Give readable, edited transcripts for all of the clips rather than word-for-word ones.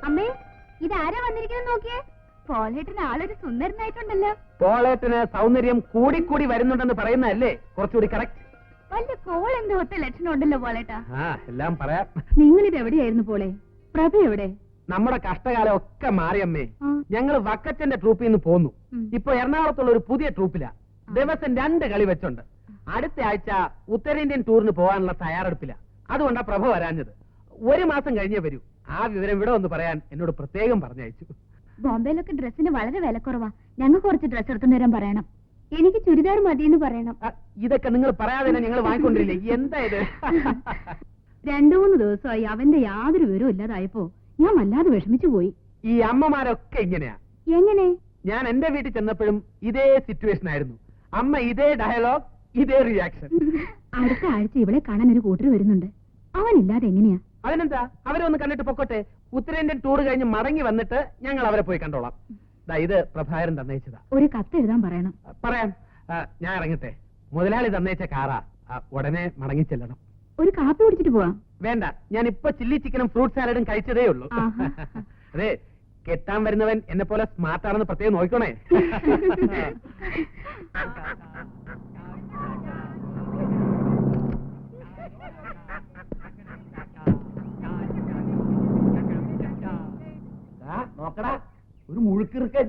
അമ്മേ, ഇതാരാ വന്നിരിക്കുന്നത് നോക്കിയേ. പോളേട്ടന് ആളൊരു സുന്ദരനായിട്ടുണ്ടല്ലോ. പോളേട്ടന് സൗന്ദര്യം കൂടി വരുന്നുണ്ടെന്ന് പറയുന്നതല്ലേ കുറച്ചുകൂടി കറക്റ്റ്? വല്ല കോൾ എന്തോ ഒത്ത ലക്ഷണം ഉണ്ടല്ലോ പോളേട്ടാ. എല്ലാം പറയാം. നിങ്ങളിത് എവിടെയായിരുന്നു പോളെ? പ്രഭ എവിടെ? നമ്മുടെ കഷ്ടകാലം ഒക്കെ മാറിയമ്മേ. ഞങ്ങൾ വക്കച്ചന്റെ ട്രൂപ്പിൽ നിന്ന് പോന്നു. ഇപ്പൊ എറണാകുളത്തുള്ള ഒരു പുതിയ ട്രൂപ്പിലാ. ദിവസം 2 കളി വെച്ചുണ്ട്. അടുത്ത ആഴ്ച ഉത്തരേന്ത്യൻ ടൂറിന് പോകാനുള്ള തയ്യാറെടുപ്പില്ല. അതുകൊണ്ടാ പ്രഭ വരാഞ്ഞത്. 1 മാസം കഴിഞ്ഞേ വരൂ. ആ വിവരം ഇവിടെ ഒന്ന് പറയാൻ എന്നോട് പ്രത്യേകം പറഞ്ഞയച്ചു. ബോംബെയിലൊക്കെ ഡ്രസ്സിന് വളരെ വിലക്കുറവാ. ഞങ്ങൾക്ക് കുറച്ച് ഡ്രസ്സ് എടുത്തു തരാൻ പറയണം. എനിക്ക് ചുരിദാർ മതിയെന്ന് പറയണം. ഇതൊക്കെ നിങ്ങൾ പറയാതെ ഞങ്ങൾ വാങ്ങിക്കൊണ്ടിരില്ലേ? എന്താ ഇത്? 2-3 ദിവസമായി അവന്റെ യാതൊരു വിവരവും ഇല്ലാതായപ്പോ ഞാൻ വല്ലാതെ വിഷമിച്ചു പോയി. ഈ അമ്മമാരൊക്കെ ഇങ്ങനെയാ. എങ്ങനെ? ഞാൻ എന്റെ വീട്ടിൽ ചെന്നപ്പോഴും ഇതേ സിറ്റുവേഷൻ ആയിരുന്നു. അമ്മ ഇതേ ഡയലോഗ്, ഇതേ റിയാക്ഷൻ. അടുത്ത ആഴ്ച ഇവിടെ കാണാൻ ഒരു കൂട്ടർ വരുന്നുണ്ട്. അവനില്ലാതെ എങ്ങനെയാ? അതിനെന്താ, അവരെ ഒന്ന് കണ്ടിട്ട് പൊക്കോട്ടെ. ഉത്തരേന്ത്യൻ ടൂർ കഴിഞ്ഞ് മടങ്ങി വന്നിട്ട് ഞങ്ങൾ അവരെ പോയി കണ്ടോളാം. ഇത് പ്രഭാകരൻ തന്നയിച്ചതാ. ഒരു കത്ത് എഴുതാൻ പറയണം. പറയാം. ഞാൻ ഇറങ്ങട്ടെ. മുതലാളി തന്നയിച്ച കാറാ. ഉടനെ മടങ്ങി ചെല്ലണം. ഒരു കാപ്പി കുടിച്ചിട്ട് പോവാം. വേണ്ട, ഞാൻ ഇപ്പൊ ചില്ലി ചിക്കനും ഫ്രൂട്ട് സാലഡും കഴിച്ചതേ ഉള്ളൂ. അതെ, കെട്ടാൻ വരുന്നവൻ എന്നെ പോലെ സ്മാർട്ട് ആണെന്ന് പ്രത്യേകം നോക്കണേ. നോക്കടാ, ഒരു മുഴുക്കിറുക്കൻ.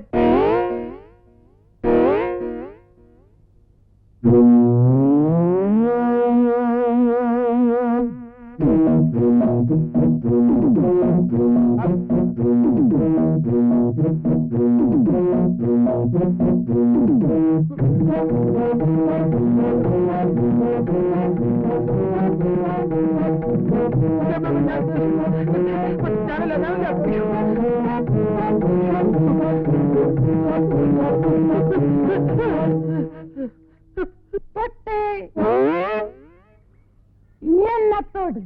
ഇനിയല്ലത്തോട്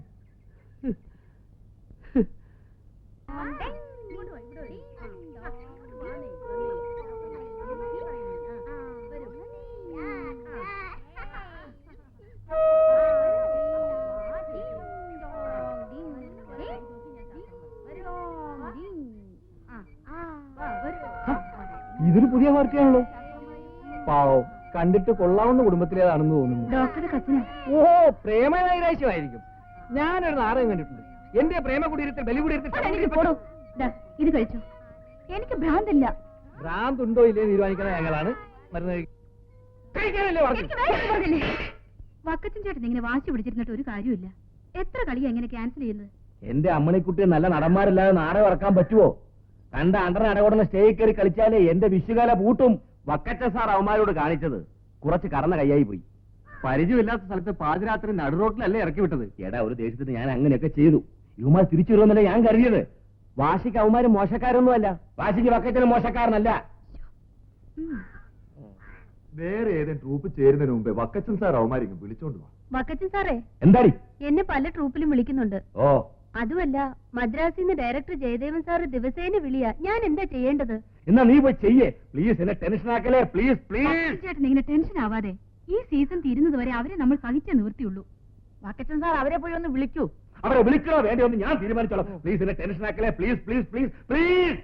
ഇതൊരു പുതിയ വാർത്തയാണല്ലോ. പാവം, കണ്ടിട്ട് കൊള്ളാവുന്ന കുടുംബത്തിലേതാണെന്ന് തോന്നുന്നു. ഡോക്ടറുടെ കസിനാ. ഓ, പ്രേമനൈരാശ്യമായിരിക്കും. ഞാനൊരു നാടകം കണ്ടിട്ടുണ്ട്. എന്റെ പ്രേമ കുടീരത്തിൽ ബലി കുടീരത്തിൽ ഇത് കഴിച്ചു. എനിക്ക് ഭ്രാന്തില്ല. ഭ്രാന്തുണ്ടോ ഇല്ലേ തീരുമാനിക്കുന്ന ഞങ്ങളാണ്. മരുന്ന് കഴിക്കാനല്ലേ പറഞ്ഞു. വക്കച്ചൻ ചേട്ടൻ ഇങ്ങനെ വാശി പിടിച്ചിരുന്നിട്ട് ഒരു കാര്യമില്ല. എത്ര കളിയാ എങ്ങനെ ക്യാൻസൽ ചെയ്യുന്നത്? എന്റെ അമ്മണിക്കുട്ടി നല്ല നടന്മാരില്ലാതെ നാടകം ഇറക്കാൻ പറ്റുമോ? കണ്ട അണ്ടർ അടകൊടുന്ന സ്റ്റേജ് കയറി കളിച്ചാലേ എന്റെ വിഷുകാല പൂട്ടും. വക്കച്ച സാർ അവന്മാരോട് കാണിച്ചത് കുറച്ച് കറന്ന കൈയായി പോയി. പരിചയമില്ലാത്ത സ്ഥലത്ത് പാതിരാത്രി നടുറോട്ടിലല്ലേ ഇറക്കി വിട്ടത്. എടാ, ഒരു ദേശത്തിന് ഞാൻ അങ്ങനെയൊക്കെ ചെയ്തു. ഇവന്മാർ തിരിച്ചു വരുമെന്നല്ലേ ഞാൻ കരുതിയത്. വാശിക്ക് അവന്മാര് മോശക്കാരൊന്നുമല്ല. വാശിക്ക് വക്കച്ചന് മോശക്കാരനല്ല. വേറെ ഏതെങ്കിലും ട്രൂപ്പ് ചേരുന്നതിന് മുമ്പേ വക്കച്ചൻ സാർ അവന്മാരിങ്ങ് വിളിച്ചോണ്ട് പോവാ. വക്കച്ചൻ സാറേ, എന്താടി? എന്നെ പല ട്രൂപ്പിലും വിളിക്കുന്നുണ്ട്. ഓ, അതുമല്ല, മദ്രാസിൽ നിന്ന് ഡയറക്ടർ ജയദേവൻ സാറ് ദിവസേന വിളിയാ. ഞാൻ എന്താ ചെയ്യേണ്ടത്? എന്നാ നീ പോയി ചെയ്യേ. പ്ലീസ്, എന്നെ ടെൻഷൻ ആക്കലേ. Please please. ചേട്ടൻ ഇങ്ങനെ ടെൻഷൻ ആവാതെ. ഈ സീസൺ തീരുന്നത് വരെ അവരെ നമ്മൾ സഹിച്ചേ നിവൃത്തിയുള്ളൂ. വക്കച്ചൻ സാർ അവരെ പോയി ഒന്ന് വിളിക്കൂ. അവരെ വിളിക്കണോ വേണ്ടി ഒന്ന് ഞാൻ തീരുമാനിച്ചോളാം. പ്ലീസ്, എന്നെ ടെൻഷൻ ആക്കലേ. Please please please please.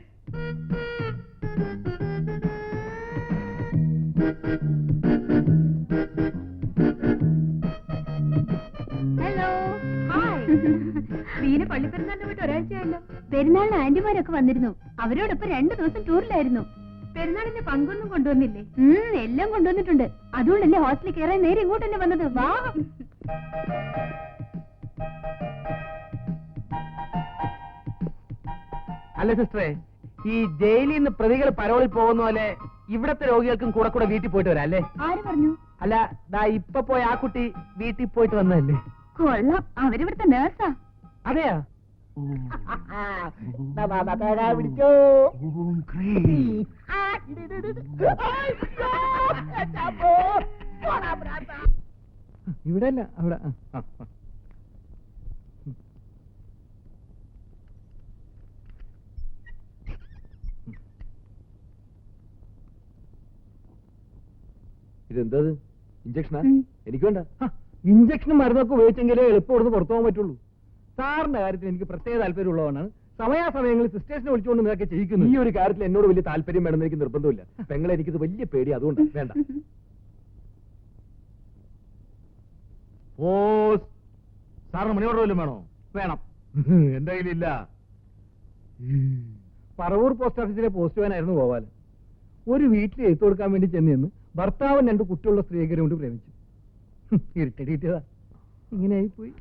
Hello, hi. Veena പള്ളിപ്പെരുന്നാളിന് വിട്ട് ഒരാഴ്ചയായല്ലോ. പെരുന്നാളിന് ആന്റിമാരൊക്കെ വന്നിരുന്നു. അവരോടൊപ്പം 2 ദിവസം ടൂറിലായിരുന്നു. പെരുന്നാളിന്റെ പങ്കൊന്നും കൊണ്ടുവന്നില്ലേ? എല്ലാം കൊണ്ടുവന്നിട്ടുണ്ട്. അതുകൊണ്ടല്ലേ ഹോസ്റ്റലിൽ കയറാൻ നേരെ ഇങ്ങോട്ട് തന്നെ വന്നത്. വാ. അല്ല സിസ്റ്ററെ, ഈ ജയിലിൽ നിന്ന് പ്രതികൾ പരോളിൽ പോകുന്ന പോലെ ഇവിടത്തെ രോഗികൾക്കും കൂടെ കൂടെ വീട്ടിൽ പോയിട്ട് വരാം അല്ലേ? ആര് പറഞ്ഞു? അല്ല, ദാ ഇപ്പൊ പോയ ആ കുട്ടി വീട്ടിൽ പോയിട്ട് വന്നതല്ലേ? കൊള്ളാം, അവരിവിടുത്തെ നേഴ്സാ. അതെയാ? ഇവിടെ അല്ല, അവിടെ. ഇതെന്താ? ഇഞ്ചക്ഷനാ? എനിക്ക് വേണ്ട. ഇഞ്ചക്ഷനും മരുന്നൊക്കെ ഉപയോഗിച്ചെങ്കിലേ എളുപ്പം ഇവിടുന്ന് പുറത്തു പോകാൻ പറ്റുള്ളൂ. സാറിന്റെ കാര്യത്തിൽ എനിക്ക് പ്രത്യേക താല്പര്യമുള്ളതാണ്. സമയാസമയങ്ങളിൽ സിസ്റ്റേഴ്സിനെ വിളിച്ചുകൊണ്ട് നിന്നൊക്കെ ചെയ്യിക്കുന്നു. ഈ ഒരു കാര്യത്തിൽ എന്നോട് വലിയ താല്പര്യം വേണമെന്ന് എനിക്ക് നിർബന്ധമില്ല. പെങ്ങളെ എനിക്കിത് വലിയ പേടി, അതുകൊണ്ട് വേണ്ട. പോസ് സാറിന് മണി ഓർഡർ വല്ലതും വേണോ? വേണം. എന്റെ കയ്യിലില്ല. പറവൂർ പോസ്റ്റ് ഓഫീസിലെ പോസ്റ്റ്മാനായിരുന്നു ഗോപാലൻ. ഒരു വീട്ടിൽ എഴുത്ത് കൊടുക്കാൻ വേണ്ടി ചെന്ന് ഭർത്താവും 2 കുട്ടികളുള്ള സ്ത്രീകരെ കൊണ്ട് പ്രേമിച്ചു. ഇരുട്ടടിയിട്ടതാ, ഇങ്ങനെയായി പോയി.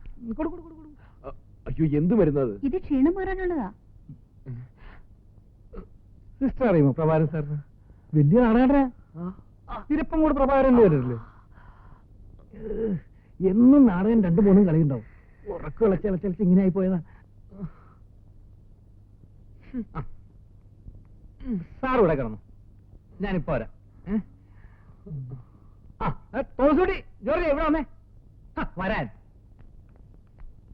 അയ്യോ, എന്ത് മരുന്നത്? ഇത് ക്ഷീണം മാറാനുള്ളതാ. സിസ്റ്റർ അറിയുമോ പ്രഭാകരൻ സാറിന്? വലിയ നാടാടാ. ഇരപ്പം കൂടെ പ്രഭാകരൻ വരില്ലേ? എന്നും നാടകം 2-3 കളിയുണ്ടാവും. ഉറക്കം ഇളച്ചളച്ച് ഇങ്ങനെയായി പോയതാ. സാർ ഇവിടെ കിടന്നു, ഞാനിപ്പോ വരാം. തോസൂടി ജോർജ് എവിടെ വന്നേ? വരാൻ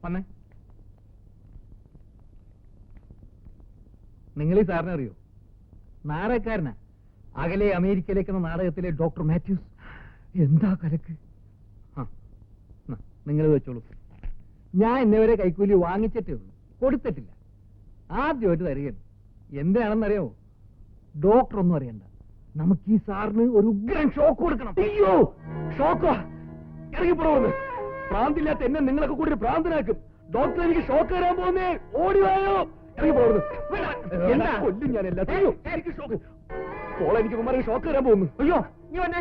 വന്നേ. നിങ്ങൾ ഈ സാറിനെ അറിയോ? നാടകക്കാരനാ. അകലെ അമേരിക്കയിലേക്കെന്ന നാടകത്തിലെ ഡോക്ടർ മാത്യൂസ്. എന്താ കലക്ക്. നിങ്ങൾ വെച്ചോളൂ. ഞാൻ ഇന്നവരെ കൈക്കൂലി വാങ്ങിച്ചിട്ടേ ഉള്ളൂ, കൊടുത്തിട്ടില്ല. ആദ്യമായിട്ട് തരികയാണ്. എന്താണെന്നറിയാമോ? ഡോക്ടർ ഒന്നും അറിയണ്ട, നമുക്ക് ഈ സാറിന് ഒരു ഉഗ്രൻ ഷോക്ക് കൊടുക്കണം. അയ്യോ, ഷോക്കോ? ഇറങ്ങിപ്പോടുന്നു. പ്രാന്തില്ലാത്ത എന്നെ നിങ്ങളൊക്കെ കൂടി പ്രാന്തനാക്കും. ഡോക്ടർ എനിക്ക് ഷോക്ക് തരാൻ പോകുന്നേ. ഓടിവായോ, ഇറങ്ങിപ്പോടുന്നു. കൊല്ലും ഞാൻ എല്ലാത്തിനും. എനിക്ക് ഷോക്ക് പോളെ, എനിക്ക് കുമാരൻ ഷോക്ക് തരാൻ പോകുന്നു. അയ്യോ, നീ വന്നേ.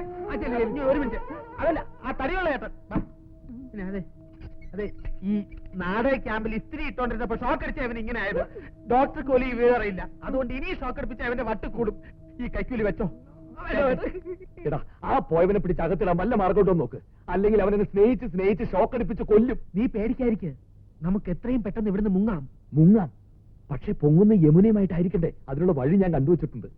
ഒരു മിനിറ്റ്. അതല്ല, ആ തടിയുള്ള ചേട്ടൻ. പിന്നെ അതെ അതെ, ഈ നാടക ക്യാമ്പിൽ ഇസ്തിരി ഇട്ടോണ്ടിരുന്നപ്പോ ഷോക്ക് അടിച്ച അവൻ ഇങ്ങനെ ആയത്. ഡോക്ടർക്ക് പോലും ഈ വിവരം അറിയില്ല. അതുകൊണ്ട് ഇനി ഷോക്ക് അടിപ്പിച്ച അവന്റെ വട്ട് കൂടും. ഈ കൈക്കൂലി വെച്ചോ. എടാ, ആ പോയവനെ പിടിച്ച് അകത്തിടാൻ വല്ല മാർഗോട്ടോ നോക്ക്. അല്ലെങ്കിൽ അവനെ സ്നേഹിച്ച് ഷോക്ക് അടിപ്പിച്ച് കൊല്ലും. നീ പേടിക്കാതിരിക്കെ, നമുക്ക് എത്രയും പെട്ടെന്ന് ഇവിടുന്ന് മുങ്ങാം. മുങ്ങാം, പക്ഷെ പൊങ്ങുന്ന യമുനയുമായിട്ടായിരിക്കട്ടെ. അതിനുള്ള വഴി ഞാൻ കണ്ടുവച്ചിട്ടുണ്ട്.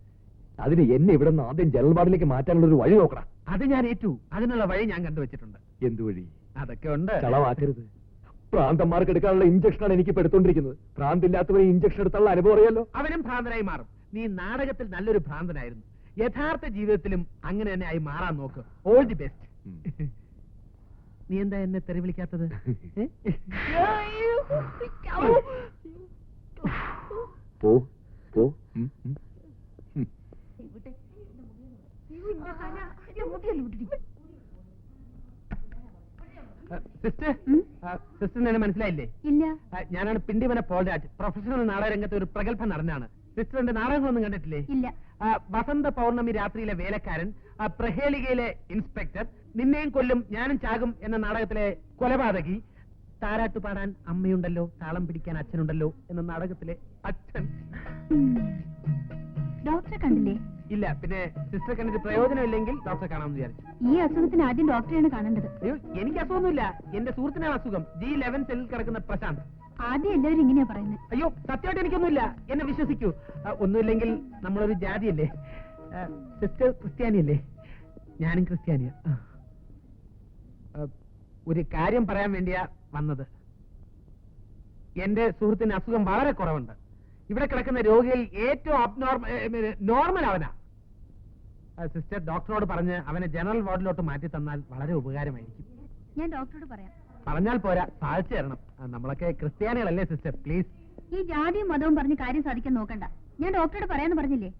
അതിന് എന്നെ ഇവിടെ നിന്ന് ആദ്യം ജനറൽ വാർഡിലേക്ക് മാറ്റാനുള്ള ഒരു വഴി നോക്കണം. അത് ഞാൻ ഏറ്റു. അതിനുള്ള വഴി ഞാൻ കണ്ടുവച്ചിട്ടുണ്ട്. എന്ത് വഴി? അതൊക്കെ ഉണ്ട്. കളവാക്കരുത്. പ്രാന്തന്മാർക്ക് എടുക്കാനുള്ള ഇഞ്ചക്ഷനാണ് എനിക്ക് എടുത്തോണ്ടിരിക്കുന്നത്. ഭ്രാന്തില്ലാത്തവരെ ഇഞ്ചക്ഷൻ എടുത്തുള്ള അനുഭവം അറിയാലോ. അവനും ഭ്രാന്തനായി മാറും. നീ നാടകത്തിൽ നല്ലൊരു ഭ്രാന്തനായിരുന്നു. യഥാർത്ഥ ജീവിതത്തിലും അങ്ങനെ തന്നെ ആയി മാറാൻ നോക്ക്. All the best. നീ എന്താ എന്നെ തെറി വിളിക്കാത്തത്? പോ പോ. സിസ്റ്ററിന് എന്നെ മനസ്സിലായില്ലേ? ഇല്ല. ഞാനാണ് പിണ്ടിമന പോൾരാജ്. പ്രൊഫഷണൽ നാടകരംഗത്തെ ഒരു പ്രഗത്ഭ നടനാണ്. സിസ്റ്ററിന്റെ നാടകങ്ങളൊന്നും കണ്ടിട്ടില്ലേ? ഇല്ല. വസന്ത പൗർണമി രാത്രിയിലെ വേലക്കാരൻ, പ്രഹേളികയിലെ ഇൻസ്പെക്ടർ, നിന്നെയും കൊല്ലും ഞാനും ചാകും എന്ന നാടകത്തിലെ കൊലപാതകി, താരാട്ട് പാടാൻ അമ്മയുണ്ടല്ലോ താളം പിടിക്കാൻ അച്ഛനുണ്ടല്ലോ എന്ന നാടകത്തിലെ അച്ഛൻ. ഡോക്ടറെ കണ്ടില്ലേ? ഇല്ല. പിന്നെ സിസ്റ്റർ കണ്ടിട്ട് പ്രയോജനമില്ലെങ്കിൽ ഡോക്ടറെ കാണാമെന്ന് വിചാരിച്ചു. ഈ അസുഖത്തിന് ആദ്യം ഡോക്ടറെയാണ് കാണേണ്ടത്. അയ്യോ, എനിക്ക് അസുഖമൊന്നുമില്ല. എന്റെ സുഹൃത്തിനാണ് അസുഖം. G11 സെല്ലിൽ കിടക്കുന്ന പ്രശാന്ത്. ആദ്യം എല്ലാവരും ഇങ്ങനെയാ പറയുന്നത്. അയ്യോ, സത്യമായിട്ട് എനിക്കൊന്നുമില്ല. എന്നെ വിശ്വസിക്കൂ. ഒന്നുമില്ലെങ്കിൽ നമ്മളൊരു ജാതിയല്ലേ. സിസ്റ്റർ ക്രിസ്ത്യാനിയല്ലേ? ഞാനും ക്രിസ്ത്യാനിയാ. ഒരു കാര്യം പറയാൻ വേണ്ടിയാ വന്നത്. എന്റെ സുഹൃത്തിന് അസുഖം വളരെ കുറവുണ്ട്. ഇവിടെ കിടക്കുന്ന രോഗിയിൽ ഏറ്റവും നോർമൽ അവനാ. സിസ്റ്റർ ഡോക്ടറോട് പറഞ്ഞ് അവനെ ജനറൽ വാർഡിലോട്ട് മാറ്റി തന്നാൽ വളരെ ഉപകാരമായിരിക്കും. ഞാൻ ഡോക്ടറോട് പറയാം. പറഞ്ഞാൽ പോരാ, സാധിച്ചു തരണം. നമ്മളൊക്കെ ക്രിസ്ത്യാനികളല്ലേ സിസ്റ്റർ, പ്ലീസ്. ഈ ജാതിയും മതവും പറഞ്ഞ് കാര്യം സാധിക്കാൻ നോക്കണ്ട. ഞാൻ ഡോക്ടറോട് പറയാന്ന് പറഞ്ഞില്ലേ?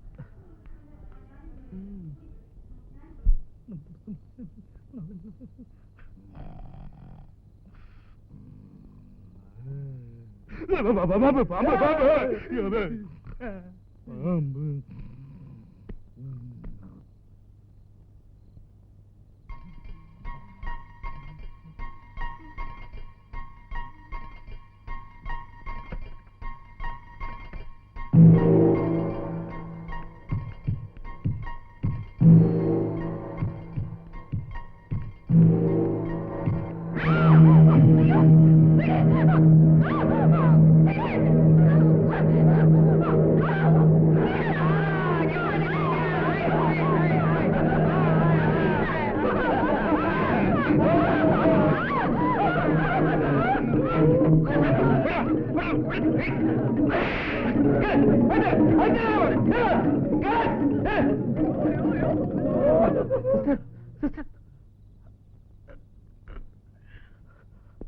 സിസ്റ്റർ